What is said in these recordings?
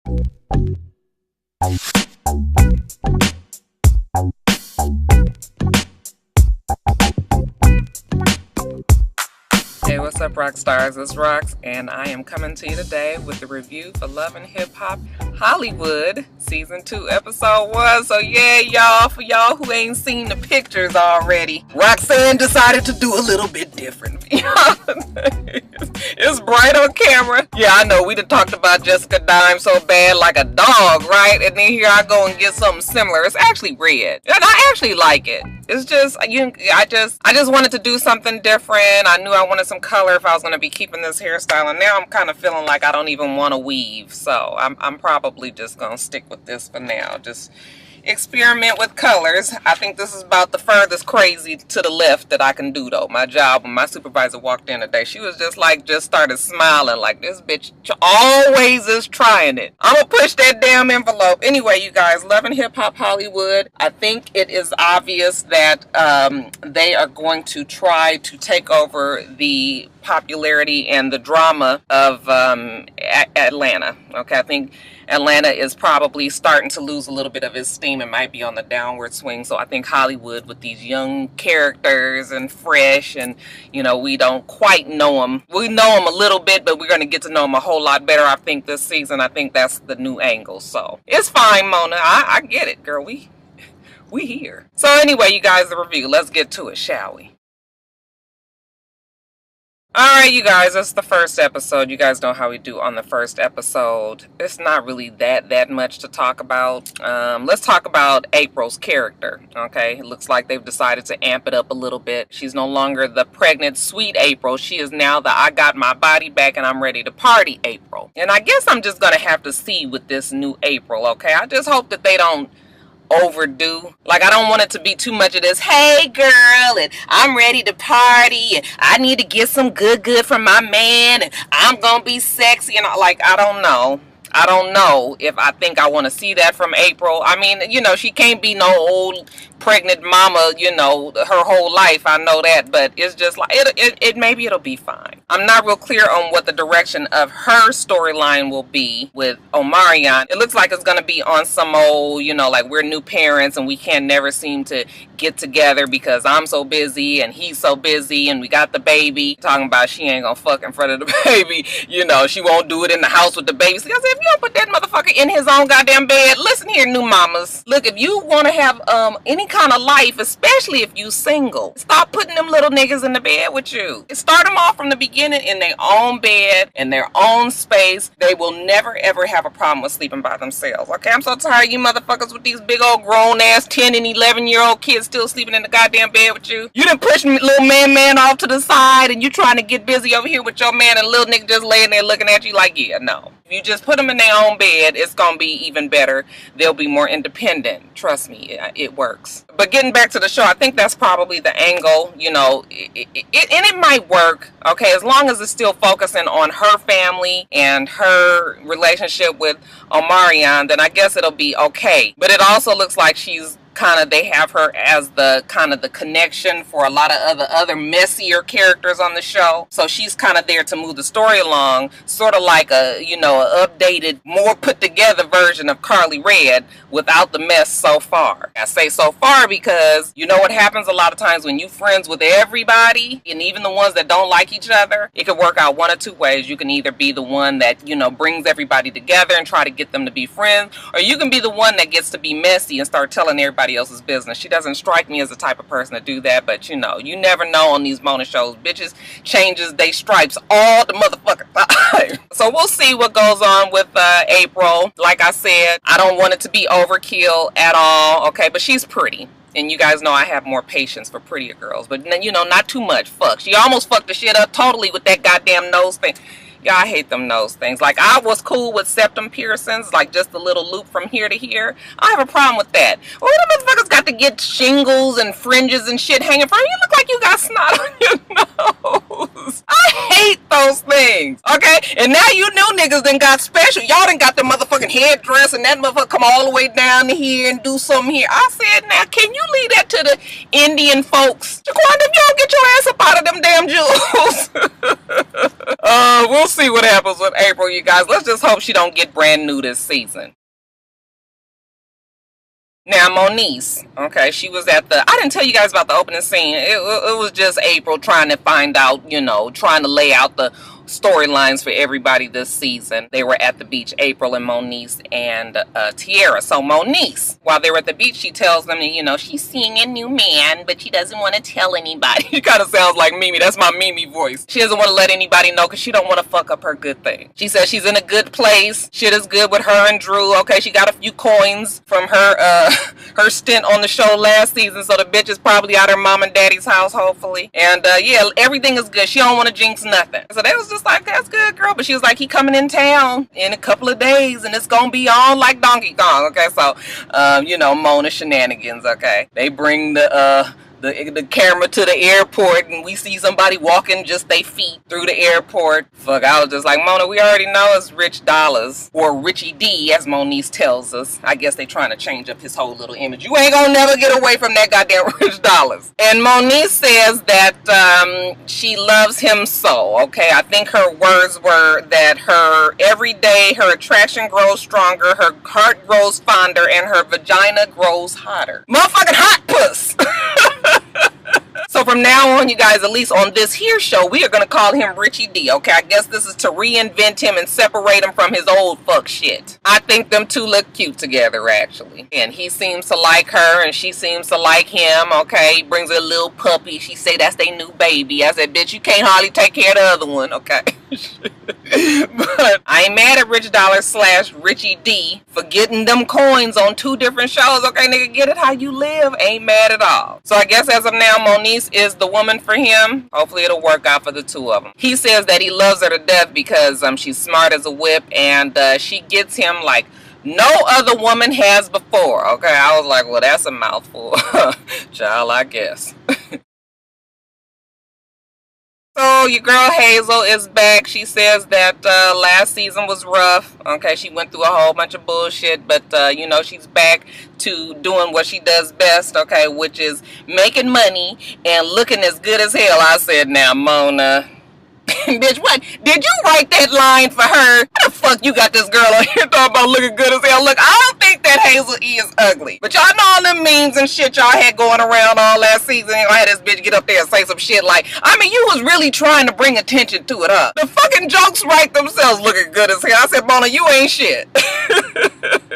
Hey, what's up, Roxstars? It's Rox, and I am coming to you today with the review for Love and Hip Hop Hollywood Season 2, Episode 1. So yeah, y'all, for y'all who ain't seen the pictures already, Roxanne decided to do a little bit different. It's bright on camera. Yeah, I know, we done talked about Jessica Dime so bad like a dog, right? And then here I go and get something similar. It's actually red, and I actually like it. It's just, I just wanted to do something different. I knew I wanted some color if I was going to be keeping this hairstyle, and now I'm kind of feeling like I don't even want to weave, so I'm probably just going to stick with this for now. Just experiment with colors. I think this is about the furthest crazy to the left that I can do, though. My job, when my supervisor walked in today, she was just started smiling like, this bitch always is trying it. I'm gonna push that damn envelope. Anyway, you guys, Love and Hip Hop Hollywood, I think it is obvious that they are going to try to take over the popularity and the drama of Atlanta. Okay, I think Atlanta is probably starting to lose a little bit of its steam and might be on the downward swing. So I think Hollywood, with these young characters and fresh, and we don't quite know them. We know them a little bit, but we're going to get to know them a whole lot better, I think, this season. I think that's the new angle. So it's fine, Mona. I get it, girl. We here. So anyway, you guys, the review. Let's get to it, shall we? Alright, you guys, that's the first episode. You guys know how we do on the first episode. It's not really that much to talk about. Let's talk about April's character, okay? It looks like they've decided to amp it up a little bit. She's no longer the pregnant, sweet April. She is now the I got my body back and I'm ready to party April. And I guess I'm just gonna have to see with this new April, okay? I just hope that they don't overdo. Like, I don't want it to be too much of this, hey girl, and I'm ready to party, and I need to get some good from my man, and I'm gonna be sexy, and like, I don't know if I think I want to see that from April. I mean, she can't be no old pregnant mama, her whole life. I know that, but it's just like, maybe it'll be fine. I'm not real clear on what the direction of her storyline will be with Omarion. It looks like it's going to be on some old, like, we're new parents and we can never seem to get together because I'm so busy and he's so busy and we got the baby. Talking about she ain't gonna fuck in front of the baby. She won't do it in the house with the baby. So I said, if you don't put that motherfucker in his own goddamn bed, listen here, new mamas. Look, if you want to have any kind of life, especially if you single, stop putting them little niggas in the bed with you. Start them off from the beginning in their own bed, in their own space. They will never ever have a problem with sleeping by themselves. Okay, I'm so tired of you motherfuckers with these big old grown ass 10 and 11-year-old kids still sleeping in the goddamn bed with you. You done push little man off to the side and you trying to get busy over here with your man, and little nigga just laying there looking at you like, yeah, no. If you just put them in their own bed, it's gonna be even better. They'll be more independent. Trust me, it works. But getting back to the show, I think that's probably the angle, and it might work, okay, as long as it's still focusing on her family and her relationship with Omarion, then I guess it'll be okay. But it also looks like they have her as the connection for a lot of other messier characters on the show. So she's kind of there to move the story along, sort of like a updated, more put together version of Carly Red without the mess so far. I say so far because what happens a lot of times when you friends with everybody, and even the ones that don't like each other, it could work out one of two ways. You can either be the one that brings everybody together and try to get them to be friends, or you can be the one that gets to be messy and start telling everybody else's business. She doesn't strike me as the type of person to do that, but you never know on these Mona shows. Bitches changes they stripes all the motherfucking time. So we'll see what goes on with April. Like I said, I don't want it to be overkill at all, okay, but she's pretty. And you guys know I have more patience for prettier girls, but not too much. Fuck, she almost fucked the shit up totally with that goddamn nose thing. Yeah, I hate them nose things. Like, I was cool with septum piercings, like just a little loop from here to here. I have a problem with that. Well, the motherfuckers got to get shingles and fringes and shit hanging from you. You look like you got snot on your nose. I hate those things. Okay? And now you new niggas done got special. Y'all done got the motherfucking headdress and that motherfucker come all the way down to here and do something here. I said, now, can you leave that to the Indian folks? Jaquanda, if y'all get your ass up out of them damn jewels. We'll see what happens with April, you guys. Let's just hope she don't get brand new this season. Now, Moniece, okay, she was at the, I didn't tell you guys about the opening scene. It was just April trying to find out, you know, trying to lay out the storylines for everybody this season. They were at the beach, April and Moniece and Tiara. So Moniece, while they were at the beach, she tells them that, you know, she's seeing a new man, but she doesn't want to tell anybody. She kind of sounds like Mimi. That's my Mimi voice. She doesn't want to let anybody know because she don't want to fuck up her good thing. She says she's in a good place. Shit is good with her and Drew. Okay, she got a few coins from her her stint on the show last season, so the bitch is probably at her mom and daddy's house, hopefully. And yeah, everything is good. She don't want to jinx nothing. So that was just like, that's good, girl. But she was like, he coming in town in a couple of days and it's gonna be on like Donkey Kong. Okay, so you know, Mona shenanigans. Okay, they bring the camera to the airport and we see somebody walking just their feet through the airport. Fuck, I was just like, Mona, we already know it's Rich Dollars, or Richie D, as Moniece tells us. I guess they trying to change up his whole little image. You ain't gonna never get away from that goddamn Rich Dollars. And Moniece says that she loves him so, okay? I think her words were that every day her attraction grows stronger, her heart grows fonder, and her vagina grows hotter. Motherfucking hot puss! So from now on, you guys, at least on this here show, we are going to call him Richie D, okay? I guess this is to reinvent him and separate him from his old fuck shit. I think them two look cute together, actually. And he seems to like her, and she seems to like him, okay? He brings her a little puppy. She say that's their new baby. I said, bitch, you can't hardly take care of the other one, okay? But I ain't mad at Rich Dollar / Richie D for getting them coins on 2 different shows, okay, nigga? Get it how you live. Ain't mad at all. So I guess as of now, Moniece is the woman for him. Hopefully it'll work out for the 2 of them. He says that he loves her to death because she's smart as a whip and she gets him like no other woman has before. Okay, I was like, well, that's a mouthful. Child, I guess. So your girl Hazel is back. She says that last season was rough. Okay, she went through a whole bunch of bullshit, but you know, she's back to doing what she does best, okay, which is making money and looking as good as hell. I said, now, Mona, bitch, what? Did you write that line for her? How the fuck you got this girl on here talking about looking good as hell? Look, I don't think that Hazel E is ugly. But y'all know all them memes and shit y'all had going around all last season. Y'all had this bitch get up there and say some shit like, I mean, you was really trying to bring attention to it, huh? The fucking jokes write themselves looking good as hell. I said, Mona, you ain't shit.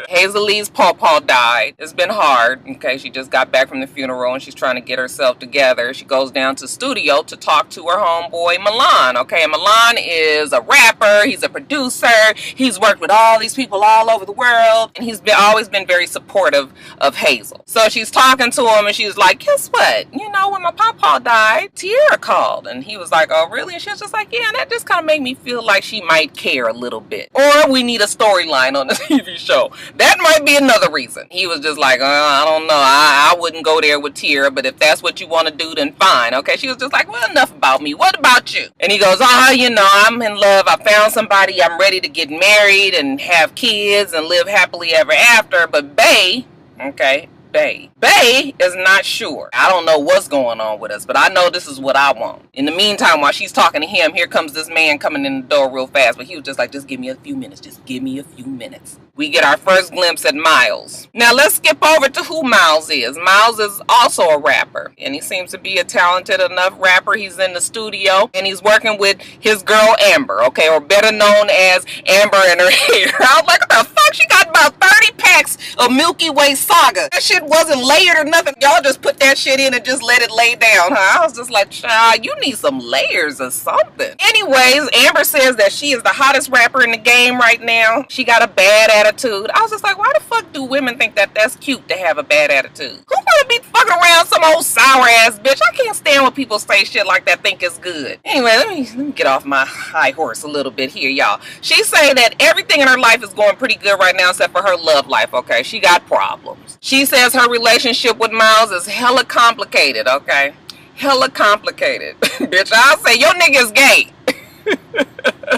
Hazel Lee's pawpaw died. It's been hard. Okay, she just got back from the funeral and she's trying to get herself together. She goes down to the studio to talk to her homeboy Milan. Okay, Milan is a rapper. He's a producer. He's worked with all these people all over the world, and he's always been very supportive of Hazel. So she's talking to him, and she's like, "Guess what? You know, when my pawpaw died, Tiara called," and he was like, "Oh, really?" And she was just like, "Yeah." That just kind of made me feel like she might care a little bit, or we need a storyline on the TV show. That might be another reason. He was just like, I don't know. I wouldn't go there with Tiara, but if that's what you want to do, then fine. Okay. She was just like, well, enough about me. What about you? And he goes, you know, I'm in love. I found somebody. I'm ready to get married and have kids and live happily ever after. But Bae, okay, Bae is not sure. I don't know what's going on with us, but I know this is what I want. In the meantime, while she's talking to him, here comes this man coming in the door real fast. But he was just like, just give me a few minutes. Just give me a few minutes. We get our first glimpse at Miles. Now let's skip over to who Miles is. Miles is also a rapper, and he seems to be a talented enough rapper. He's in the studio, and he's working with his girl Amber, okay, or better known as Amber and her hair. I was like, what the fuck? She got about 30 packs of Milky Way Saga. That shit wasn't layered or nothing. Y'all just put that shit in and just let it lay down, huh? I was just like, child, you need some layers or something. Anyways, Amber says that she is the hottest rapper in the game right now. She got a bad attitude. I was just like, why the fuck do women think that that's cute to have a bad attitude? Who wanna be fucking around some old sour ass bitch? I can't stand when people say shit like that, think it's good. Anyway, let me get off my high horse a little bit here, y'all. She's saying that everything in her life is going pretty good right now except for her love life, okay? She got problems. She says her relationship with Miles is hella complicated, okay? Hella complicated. Bitch, I'll say your nigga's gay.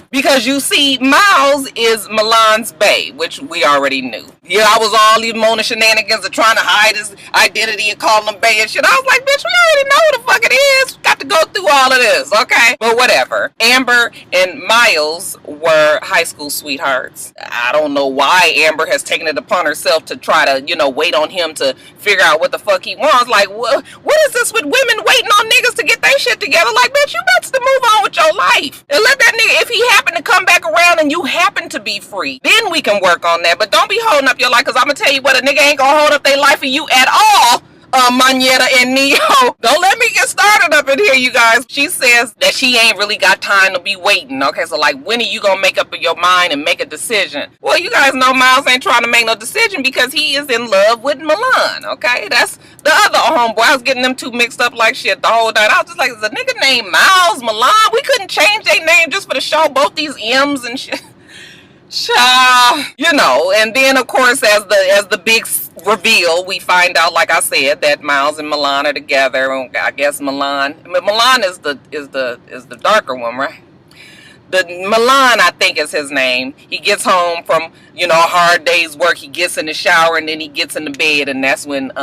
Because you see, Miles is Milan's bae, which we already knew. Yeah, I was all these Mona shenanigans of trying to hide his identity and calling him bae and shit. I was like, bitch, we already know who the fuck it is. Got to go through all of this, okay? But whatever. Amber and Miles were high school sweethearts. I don't know why Amber has taken it upon herself to try to, you know, wait on him to figure out what the fuck he wants. Like, what is this with women waiting on niggas to get their shit together? Like, bitch, you got to move on with your life. And let that nigga, if he happen to come back around and you happen to be free, then we can work on that. But don't be holding up your life, because I'm going to tell you what, a nigga ain't going to hold up their life for you at all. Manetta and Neo. Don't let me get started up in here, you guys. She says that she ain't really got time to be waiting. Okay, so like, when are you gonna make up your mind and make a decision? Well, you guys know Miles ain't trying to make no decision because he is in love with Milan. Okay, that's the other homeboy. I was getting them two mixed up like shit the whole night. I was just like, is a nigga named Miles Milan? We couldn't change their name just for the show, both these M's and shit. You know, and then of course as the big reveal, we find out, like I said, that Miles and Milan are together. I guess Milan is the darker one, right? The Milan, I think, is his name. He gets home from, you know, a hard day's work. He gets in the shower and then he gets in the bed, and that's when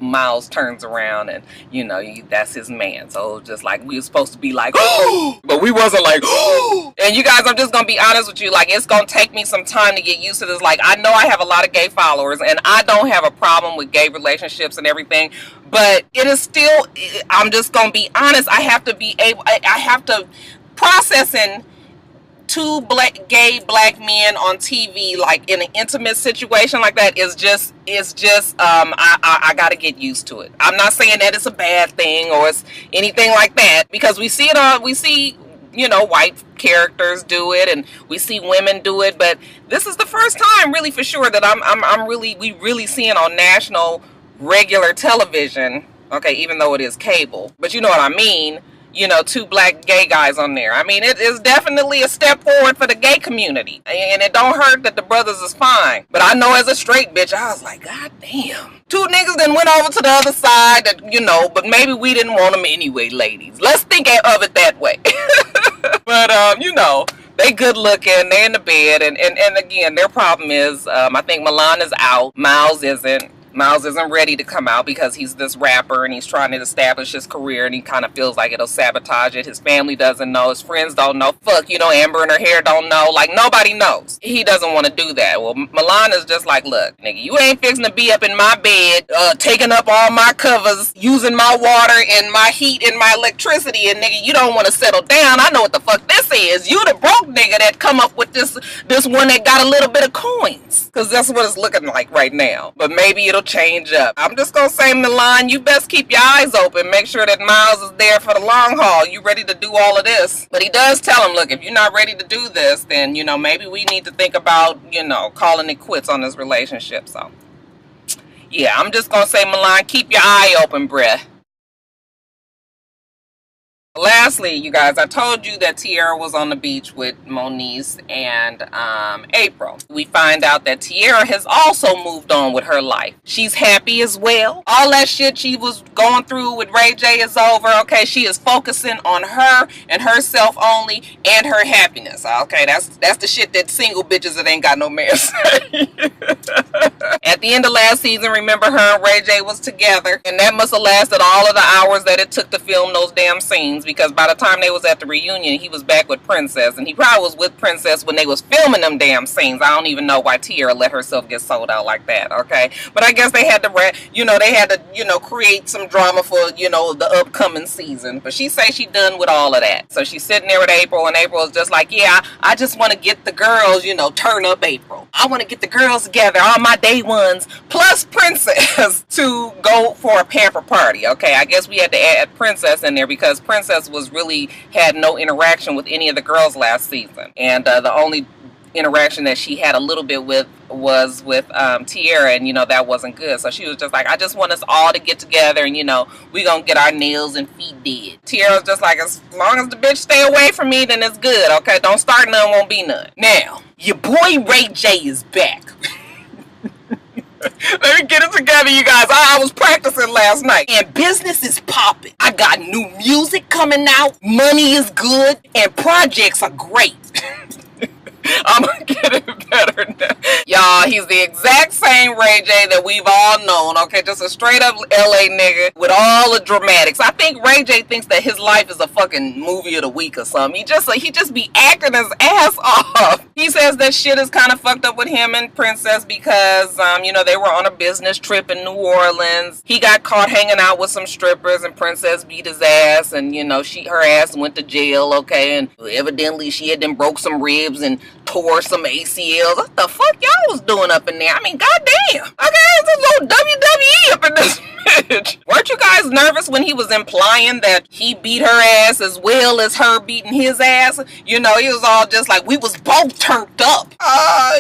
Miles turns around and, you know, that's his man. So just like we were supposed to be like, oh, but we wasn't like, oh. And you guys, I'm just gonna be honest with you. Like, it's gonna take me some time to get used to this. Like, I know I have a lot of gay followers, and I don't have a problem with gay relationships and everything. But it is still, I'm just gonna be honest. I have to be able. I have to. Processing two gay black men on TV, like in an intimate situation like that, is just I gotta get used to it. I'm not saying that it's a bad thing or it's anything like that, because we see you know, white characters do it and we see women do it, but this is the first time really for sure that we really seeing on national regular television, okay, even though it is cable, but you know what I mean. You know, two black gay guys on there. I mean, it is definitely a step forward for the gay community. And it don't hurt that the brothers is fine. But I know as a straight bitch, I was like, God damn. Two niggas then went over to the other side, that, you know, but maybe we didn't want them anyway, ladies. Let's think of it that way. But, you know, they good looking, they in the bed. And again, their problem is, I think Milan is out. Miles isn't. Miles isn't ready to come out because he's this rapper and he's trying to establish his career, and he kind of feels like it'll sabotage it. His family doesn't know. His friends don't know. Fuck, you know, Amber and her hair don't know. Like, nobody knows. He doesn't want to do that. Well, Milan is just like, look, nigga, you ain't fixing to be up in my bed, taking up all my covers, using my water and my heat and my electricity, and nigga, you don't want to settle down. I know what the fuck this is. You the broke nigga that come up with this one that got a little bit of coins. Because that's what it's looking like right now. But maybe it'll change up. I'm just gonna say, Milan, you best keep your eyes open. Make sure that Miles is there for the long haul. You ready to do all of this? But he does tell him, look, if you're not ready to do this, then, you know, maybe we need to think about, you know, calling it quits on this relationship. So, yeah, I'm just gonna say, Milan, keep your eye open, bruh. Lastly, you guys, I told you that Tiara was on the beach with Moniece and April. We find out that Tiara has also moved on with her life. She's happy as well. All that shit she was going through with Ray J is over. Okay, she is focusing on her and herself only and her happiness. Okay, that's the shit that single bitches that ain't got no man say. At the end of last season, remember, her and Ray J was together, and that must have lasted all of the hours that it took to film those damn scenes, because by the time they was at the reunion, he was back with Princess, and he probably was with Princess when they was filming them damn scenes. I don't even know why Tiara let herself get sold out like that, okay? But I guess they had to, you know, create some drama for, you know, the upcoming season. But she say she done with all of that. So she's sitting there with April, and April is just like, yeah, I just want to get the girls, you know, turn up April. I want to get the girls together, all my day ones, plus Princess, to go for a pamper party, okay? I guess we had to add Princess in there because Princess had no interaction with any of the girls last season, and the only interaction that she had a little bit with was with Tiara, and you know that wasn't good. So she was just like, I just want us all to get together, and you know we gonna get our nails and feet did. Tiara's just like, as long as the bitch stay away from me, then it's good, okay? Don't start none, won't be none. Now your boy Ray J is back. Let me get it together, you guys. I was practicing last night. And business is popping. I got new music coming out. Money is good. And projects are great. I'm gonna get it better now. Y'all, he's the exact same Ray J that we've all known, okay? Just a straight up LA nigga with all the dramatics. I think Ray J thinks that his life is a fucking movie of the week or something. He just be acting his ass off. He says that shit is kind of fucked up with him and Princess because, you know, they were on a business trip in New Orleans. He got caught hanging out with some strippers and Princess beat his ass and, you know, her ass went to jail, okay? And evidently she had then broke some ribs and tore some ACLs. What the fuck y'all was doing up in there? I mean, goddamn. Okay, it's a little WWE up in this bitch. Weren't you guys nervous when he was implying that he beat her ass as well as her beating his ass? You know, he was all just like, we was both turned up.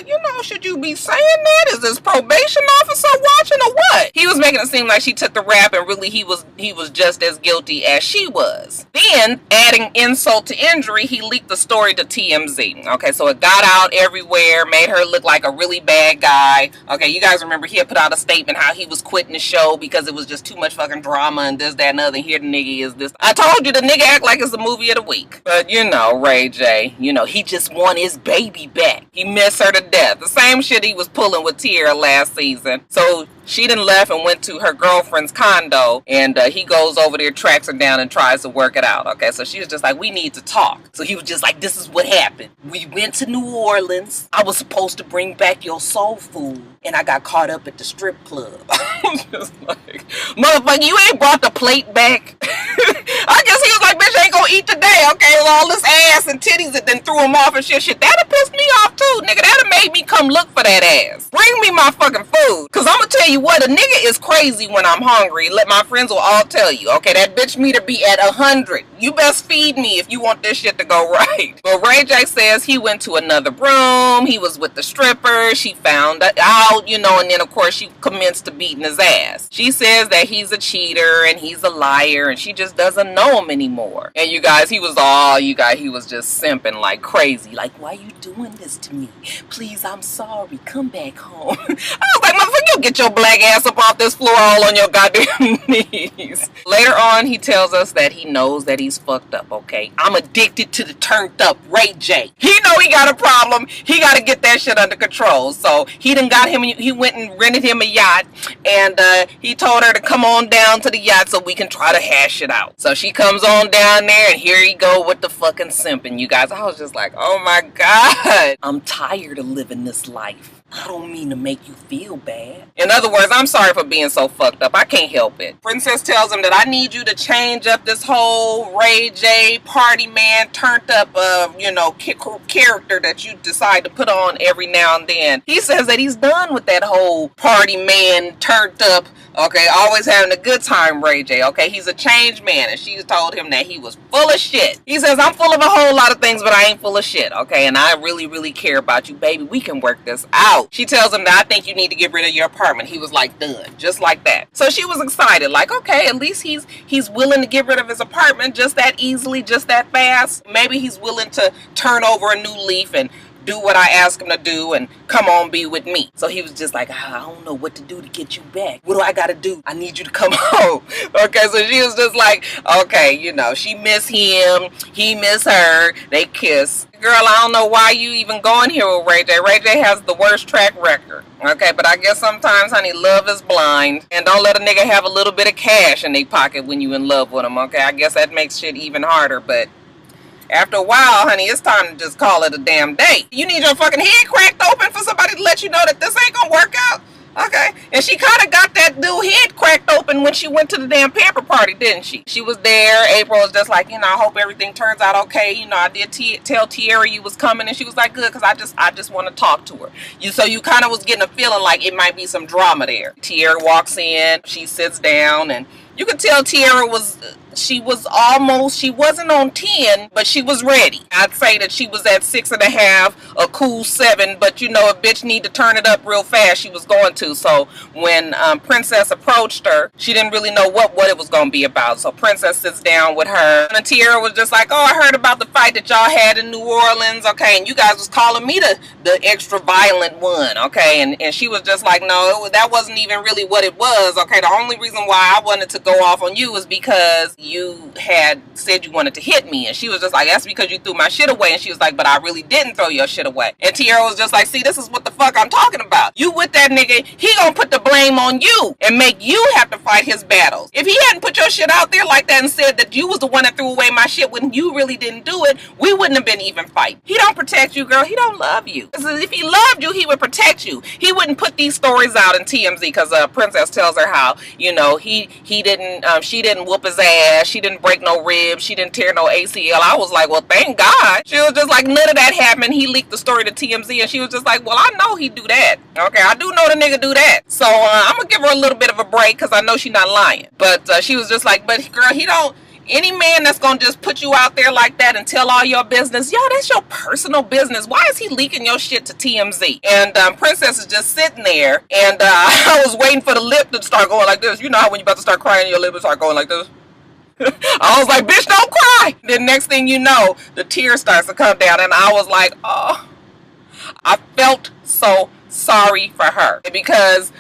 You know, should you be saying that? Is this probation officer watching or what? He was making it seem like she took the rap and really he was just as guilty as she was. Then, adding insult to injury, he leaked the story to TMZ. Okay, so it got out everywhere, made her look like a really bad guy. Okay, you guys remember he had put out a statement how he was quitting the show because it was just too much fucking drama and this, that, and other. And here the nigga is this. I told you the nigga act like it's the movie of the week. But you know, Ray J, you know, he just want his baby back. He missed her to death. The same shit he was pulling with Tierra last season. So she done left and went to her girlfriend's condo, and he goes over there, tracks her down, and tries to work it out. Okay, so she was just like, we need to talk. So he was just like, this is what happened. We went to New Orleans. I was supposed to bring back your soul food, and I got caught up at the strip club. I'm just like, motherfucker, you ain't brought the plate back. I guess he was like, bitch, I ain't gonna eat today, okay? With all this ass and titties that then threw him off and shit. That'd pissed me off too, nigga. That'd made me come look for that ass. Bring me my fucking food. Cause I'ma tell you what, a nigga is crazy when I'm hungry. Let my friends will all tell you, okay? That bitch meter be at 100. You best feed me if you want this shit to go right. But Ray J says he went to another room. He was with the stripper. She found out, you know, and then of course she commenced to beating his ass. She says that he's a cheater and he's a liar and she just doesn't know him anymore. And you guys, he was just simping like crazy. Like, why you doing this to me? Please, I'm sorry. Come back home. I was like, motherfucker, you get your black ass up off this floor all on your goddamn knees. Later on, he tells us that he knows that he's fucked up, okay? I'm addicted to the turned up Ray J. He know he got a problem. He got to get that shit under control. So he went and rented him a yacht, and he told her to come on down to the yacht so we can try to hash it out. So she comes on down there, and here he go with the fucking simping, you guys. I was just like, oh my God. I'm tired of living this life. I don't mean to make you feel bad. In other words, I'm sorry for being so fucked up. I can't help it. Princess tells him that I need you to change up this whole Ray J party man turned up, you know, character that you decide to put on every now and then. He says that he's done with that whole party man turned up, okay, always having a good time Ray J, okay? He's a changed man, and she told him that he was full of shit. He says, I'm full of a whole lot of things, but I ain't full of shit, okay? And I really, really care about you, baby. We can work this out. She tells him that I think you need to get rid of your apartment. He was like, done. Just like that. So she was excited. Like, okay, at least he's willing to get rid of his apartment just that easily, just that fast. Maybe he's willing to turn over a new leaf and do what I ask him to do and come on be with me. So he was just like, I don't know what to do to get you back. What do I gotta do? I need you to come home. Okay, so she was just like, okay, you know, she miss him, he miss her, they kiss. Girl, I don't know why you even going here with Ray J. Ray J has the worst track record. Okay, but I guess sometimes, honey, love is blind. And don't let a nigga have a little bit of cash in their pocket when you in love with him, okay? I guess that makes shit even harder, but after a while, honey, it's time to just call it a damn day. You need your fucking head cracked open for somebody to let you know that this ain't gonna work out? Okay. And she kind of got that dude head cracked open when she went to the damn pamper party, didn't she? She was there. April was just like, you know, I hope everything turns out okay. You know, I did tell Tierra you was coming, and she was like, good, because I just want to talk to her. So you kind of was getting a feeling like it might be some drama there. Tierra walks in. She sits down, and you could tell Tierra was she wasn't on 10, but she was ready. I'd say that she was at 6.5, a cool 7, but you know, a bitch need to turn it up real fast, she was going to. So when Princess approached her, she didn't really know what it was going to be about. So Princess sits down with her, and Tierra was just like, oh, I heard about the fight that y'all had in New Orleans, okay, and you guys was calling me the extra violent one, okay, and she was just like, no, that wasn't even really what it was, okay. The only reason why I wanted to go off on you was because you had said you wanted to hit me. And she was just like, that's because you threw my shit away. And she was like, but I really didn't throw your shit away. And Tierra was just like, see, this is what the fuck I'm talking about. You with that nigga, he gonna put the blame on you and make you have to fight his battles. If he hadn't put your shit out there like that and said that you was the one that threw away my shit when you really didn't do it, we wouldn't have been even fighting. He don't protect you, girl. He don't love you. Because if he loved you, he would protect you. He wouldn't put these stories out in TMZ because Princess tells her how, you know, she didn't whoop his ass, she didn't break no ribs, she didn't tear no ACL. I was like, well, thank God. She was just like, none of that happened. He leaked the story to TMZ, and she was just like, well, I know he do that. Okay, I do know the nigga do that. So I'm gonna give her a little bit of a break because I know she's not lying. But she was just like, but girl, he don't. Any man that's gonna just put you out there like that and tell all your business, yo, that's your personal business. Why is he leaking your shit to TMZ? And Princess is just sitting there, and I was waiting for the lip to start going like this. You know how when you about to start crying, your lip will start going like this? I was like, bitch, don't cry. Then next thing you know, the tears starts to come down, and I was like, oh, I felt so sorry for her because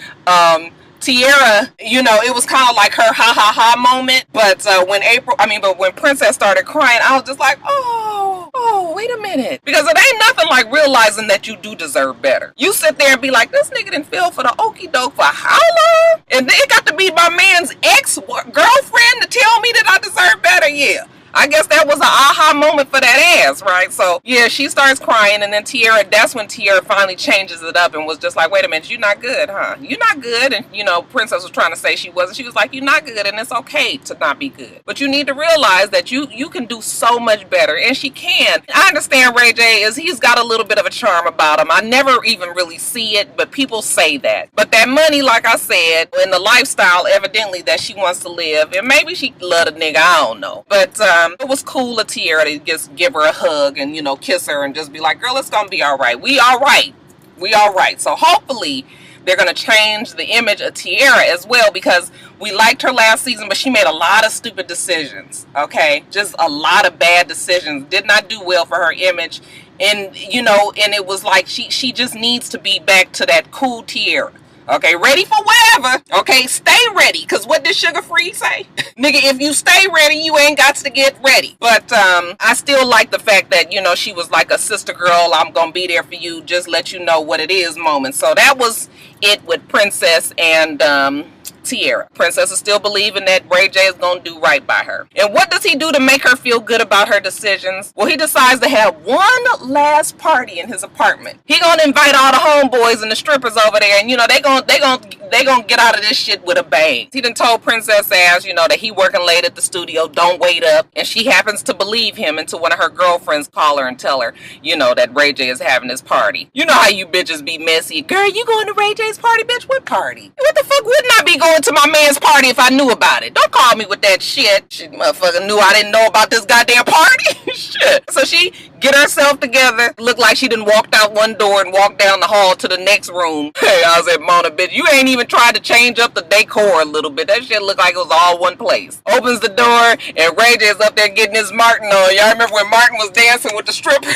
Tierra, you know, it was kind of like her ha ha ha moment. But when Princess started crying, I was just like, oh, wait a minute. Because it ain't nothing like realizing that you do deserve better. You sit there and be like, this nigga didn't feel for the okie doke for how long? And then it got to be my man's ex-girlfriend to tell me that I deserve better? Yeah. I guess that was an aha moment for that ass, right? So, yeah, she starts crying, and then that's when Tierra finally changes it up and was just like, wait a minute, you're not good, huh? You're not good. And, you know, Princess was trying to say she wasn't. She was like, you're not good, and it's okay to not be good. But you need to realize that you can do so much better, and she can. I understand Ray J he's got a little bit of a charm about him. I never even really see it, but people say that. But that money, like I said, and the lifestyle, evidently, that she wants to live, and maybe she loved a nigga, I don't know. But, it was cool of Tierra to just give her a hug and, you know, kiss her and just be like, girl, it's gonna be all right. We all right. We all right. So hopefully they're gonna change the image of Tierra as well, because we liked her last season, but she made a lot of stupid decisions. Okay, just a lot of bad decisions. Did not do well for her image, and you know, and it was like she just needs to be back to that cool Tierra. Okay, ready for whatever. Okay, stay ready. Because what did Sugar Free say? Nigga, if you stay ready, you ain't got to get ready. But I still like the fact that, you know, she was like a sister girl. I'm going to be there for you. Just let you know what it is moment. So that was it with Princess and Tierra. Princess is still believing that Ray J is going to do right by her. And what does he do to make her feel good about her decisions? Well, he decides to have one last party in his apartment. He gonna invite all the homeboys and the strippers over there, and you know they gonna get out of this shit with a bang. He done told Princess ass, you know, that he working late at the studio, don't wait up, and she happens to believe him until one of her girlfriends call her and tell her, you know, that Ray J is having his party. You know how you bitches be messy. Girl, you going to Ray J's party, bitch? What party? What the fuck wouldn't I be going to my man's party if I knew about it? Don't call me with that shit. She motherfucker knew I didn't know about this goddamn party. Shit. So she get herself together. Looked like she done walked out one door and walked down the hall to the next room. Hey, I was at Mona, bitch. You ain't even tried to change up the decor a little bit. That shit looked like it was all one place. Opens the door and Ray J's up there getting his Martin on. Y'all remember when Martin was dancing with the strippers?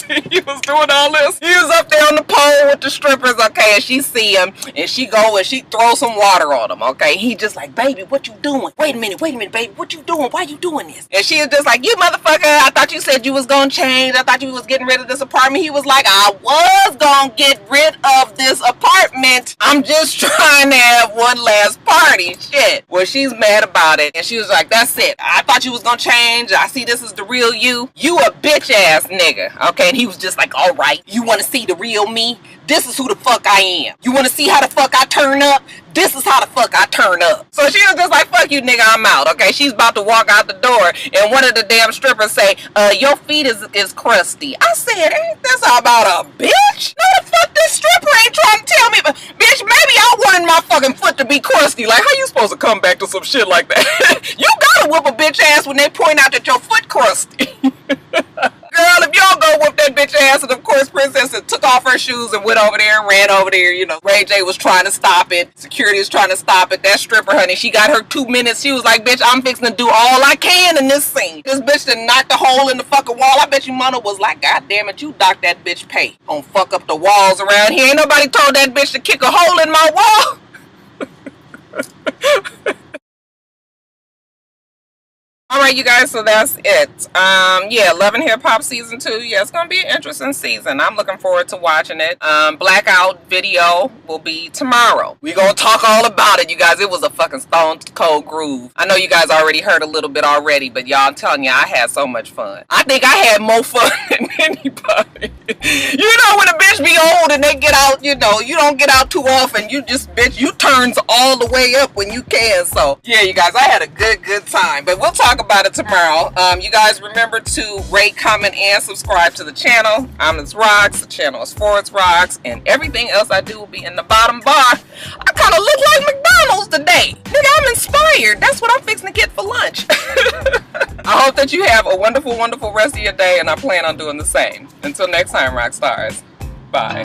He was doing all this. He was up there on the pole with the strippers, okay, and she see him, and she go and she throw some water on him, okay. He just like, baby, what you doing? Wait a minute, baby, what you doing? Why you doing this? And she was just like, you motherfucker, I thought you said you was gonna change. I thought you was getting rid of this apartment. He was like, I was gonna get rid of this apartment. I'm just trying to have one last party. Shit. Well, she's mad about it, and she was like, that's it. I thought you was gonna change. I see this is the real you. You a bitch ass nigga, okay. And he was just like, all right, you want to see the real me? This is who the fuck I am. You want to see how the fuck I turn up? This is how the fuck I turn up. So she was just like, fuck you, nigga, I'm out. Okay, she's about to walk out the door, and one of the damn strippers say, your feet is crusty. I said, ain't this about a bitch? No, the fuck this stripper ain't trying to tell me, but bitch, maybe I wanted my fucking foot to be crusty. Like, how you supposed to come back to some shit like that? You got to whoop a bitch ass when they point out that your foot crusty. Girl, if y'all go whoop that bitch ass, and of course Princess took off her shoes and went over there and ran over there, you know. Ray J was trying to stop it. Security was trying to stop it. That stripper, honey, she got her 2 minutes. She was like, bitch, I'm fixing to do all I can in this scene. This bitch done knocked the hole in the fucking wall. I bet you Mona was like, God damn it, you docked that bitch pay. Gonna fuck up the walls around here. Ain't nobody told that bitch to kick a hole in my wall. Alright, you guys, so that's it. Yeah, Love and Hip Hop Season 2. Yeah, it's going to be an interesting season. I'm looking forward to watching it. Blackout video will be tomorrow. We're going to talk all about it, you guys. It was a fucking stone cold groove. I know you guys already heard a little bit already, but y'all, I'm telling you, I had so much fun. I think I had more fun than anybody. You know, when a bitch be old and they get out, you know, you don't get out too often. You just, bitch, you turns all the way up when you can. So, yeah, you guys, I had a good time. But we'll talk about it tomorrow. You guys remember to rate, comment, and subscribe to the channel. I'm itsrox. The channel is for itsrox, and everything else I do will be in the bottom bar. I kind of look like McDonald's today. Nigga, I'm inspired. That's what I'm fixing to get for lunch. I hope that you have a wonderful, wonderful rest of your day, and I plan on doing the same. Until next time, Roxstars. Bye.